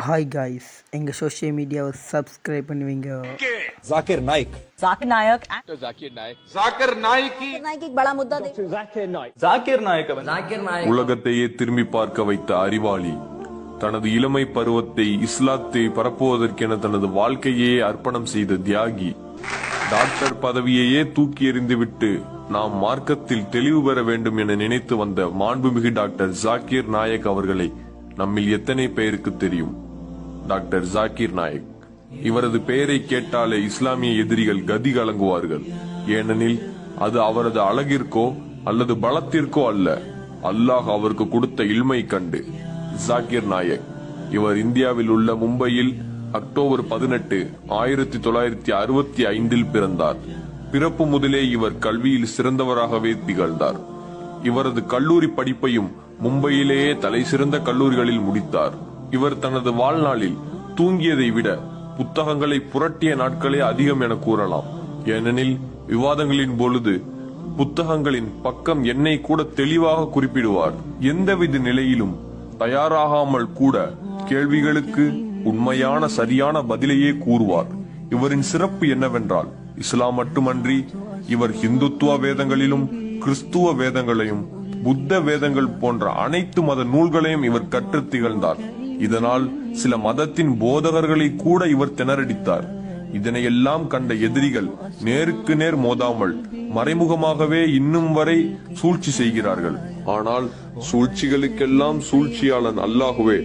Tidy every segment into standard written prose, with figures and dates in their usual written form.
Hi guys, எங்கள் social மீடியாவை subscribe பண்ணுவீங்க. जाकिर नाइक जाकिर नायक जाकिर नाइक की नायक एक बड़ा मुद्दा दे जाकिर नाइक உலகத்தையே திரும்பி பார்க்க வைத்த அறிவாளி, தனது இளமை பருவத்தை இஸ்லாத்தை பரப்புவதற்கென தனது வாழ்க்கையே அர்ப்பணம் செய்த தியாகி, டாக்டர் பதவியையே தூக்கி எறிந்துவிட்டு நாம் மார்க்கத்தில் தெளிவு பெற வேண்டும் என நினைத்து வந்த மாண்புமிகு டாக்டர் ஜாக்கிர் நாயக் அவர்களை நம்மில் எத்தனை பேருக்கு தெரியும்? டாக்டர் ஜாக்கிர் நாயக், இவரது பெயரை கேட்டாலே இஸ்லாமிய எதிரிகள் கதி கலங்குவார்கள். ஏனெனில் அது அவரது அழகிற்கோ அல்லது பலத்திற்கோ அல்ல, அல்லாஹ் அவருக்கு கொடுத்த இல்மை கண்டு. ஜாக்கிர் நாயக் இவர் இந்தியாவில் உள்ள மும்பையில் அக்டோபர் 18, 1965 பிறந்தார். பிறப்பு முதலே இவர் கல்வியில் சிறந்தவராகவே திகழ்ந்தார். இவரது கல்லூரி படிப்பையும் மும்பையிலேயே தலை சிறந்த கல்லூரிகளில் முடித்தார். இவர் தனது வாழ்நாளில் தூங்கியதை விட புத்தகங்களை புரட்டிய நாட்களே அதிகம் என கூறலாம். ஏனெனில் விவாதங்களின் பொழுது புத்தகங்களின் பக்கம் எண்ணை கூட தெளிவாக குறிப்பிடுவார். எந்தவித நிலையிலும் தயாராகாமல் கூட கேள்விகளுக்கு உண்மையான சரியான பதிலையே கூறுவார். இவரின் சிறப்பு என்னவென்றால், இஸ்லாம் மட்டுமன்றி இவர் இந்துத்துவ வேதங்களிலும் கிறிஸ்துவ வேதங்களையும் புத்த வேதங்கள் போன்ற அனைத்து மத நூல்களையும் இவர் கற்று திகழ்ந்தார். இதனால் சில மதத்தின் போதகர்களை கூட இவர் திணறடித்தார். இதனையெல்லாம் கண்ட எதிரிகள் நேருக்கு நேர் மோதாமல் மறைமுகமாகவே இன்னும் வரை சூழ்ச்சி செய்கிறார்கள். ஆனால் சூழ்ச்சிகளுக்கெல்லாம் சூழ்ச்சியாளன் அல்லாஹுவே.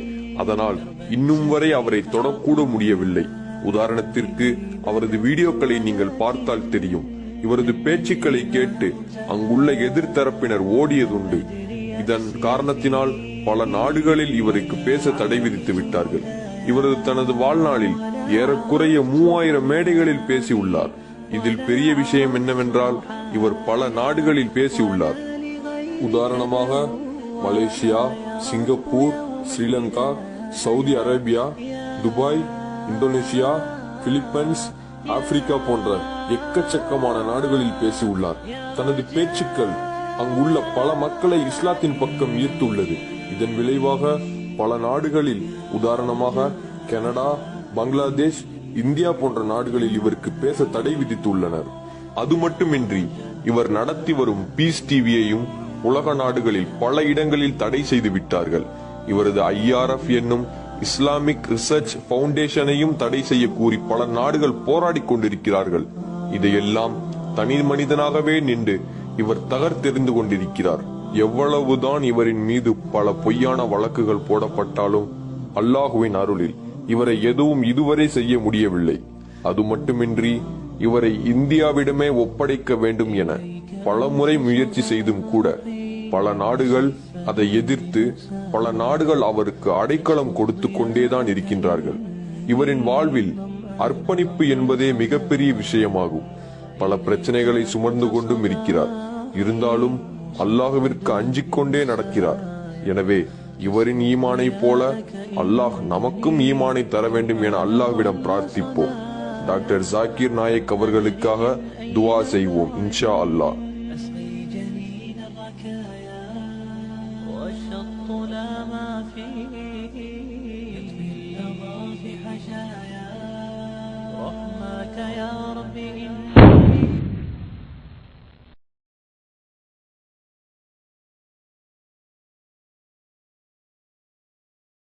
அதனால் இன்னும் வரை அவரை தொடக்கூட முடியவில்லை. உதாரணத்திற்கு அவரது வீடியோக்களை நீங்கள் பார்த்தால் தெரியும். இவரது பேச்சுக்களை கேட்டு அங்குள்ள எதிர்த்தரப்பினர் ஓடியதுண்டு. இதன் காரணத்தினால் பல நாடுகளில் இவருக்கு பேச தடை விதித்து விட்டார்கள். இவரது தனது வாழ்நாளில் ஏறக்குறைய 3000 மேடைகளில் பேசியுள்ளார். இதில் பெரிய விஷயம் என்னவென்றால், இவர் பல நாடுகளில் பேசியுள்ளார். உதாரணமாக Malaysia, Singapore, Sri Lanka, Saudi Arabia, Dubai, Indonesia, Philippines, Africa போன்ற எக்கச்சக்கமான நாடுகளில் பேசியுள்ளார். தனது பேச்சுக்கள் அங்குள்ள பல மக்களை இஸ்லாத்தின் பக்கம் ஈர்த்துள்ளது. இதன் விளைவாக பல நாடுகளில், உதாரணமாக கனடா, பங்களாதேஷ், இந்தியா போன்ற நாடுகளில் இவருக்கு பேச தடை விதித்துள்ளனர். அது மட்டுமின்றி இவர் நடத்தி வரும் பீஸ் டிவியையும் உலக நாடுகளில் பல இடங்களில் தடை செய்து விட்டார்கள். இவரது IRF என்னும் இஸ்லாமிக் ரிசர்ச் பவுண்டேஷனையும் தடை செய்ய கூறி பல நாடுகள் போராடி கொண்டிருக்கிறார்கள். இதையெல்லாம் தனி மனிதனாகவே நின்று இவர் தகர்த்தெறிந்து கொண்டிருக்கிறார். எவ்வளவுதான் இவரின் மீது பல பொய்யான வழக்குகள் போடப்பட்டாலும் அல்லாஹுவின் அருளில் இவரை எதுவும் இதுவரை செய்ய முடியவில்லை. அது மட்டுமின்றி இவரை இந்தியாவிடமே ஒப்படைக்க வேண்டும் என பலமுறை முயற்சி செய்தும் கூட பல நாடுகள் அதை எதிர்த்து பல நாடுகள் அவருக்கு அடைக்கலம் கொடுத்து கொண்டேதான் இருக்கின்றார்கள். இவரின் வாழ்வில் அர்ப்பணிப்பு என்பதே மிகப்பெரிய விஷயமாகும். பல பிரச்சனைகளை சுமந்து கொண்டும் இருக்கிறார். இருந்தாலும் அல்லாஹுவிற்கு அஞ்சிக் கொண்டே நடக்கிறார். எனவே இவரின் ஈமானை போல அல்லாஹ் நமக்கும் ஈமானை தர வேண்டும் என அல்லாஹ்விடம் பிரார்த்திப்போம். டாக்டர் ஜாக்கிர் நாயக் அவர்களுக்காக துவா செய்வோம், இன்ஷா அல்லாஹ். رحمك يا رب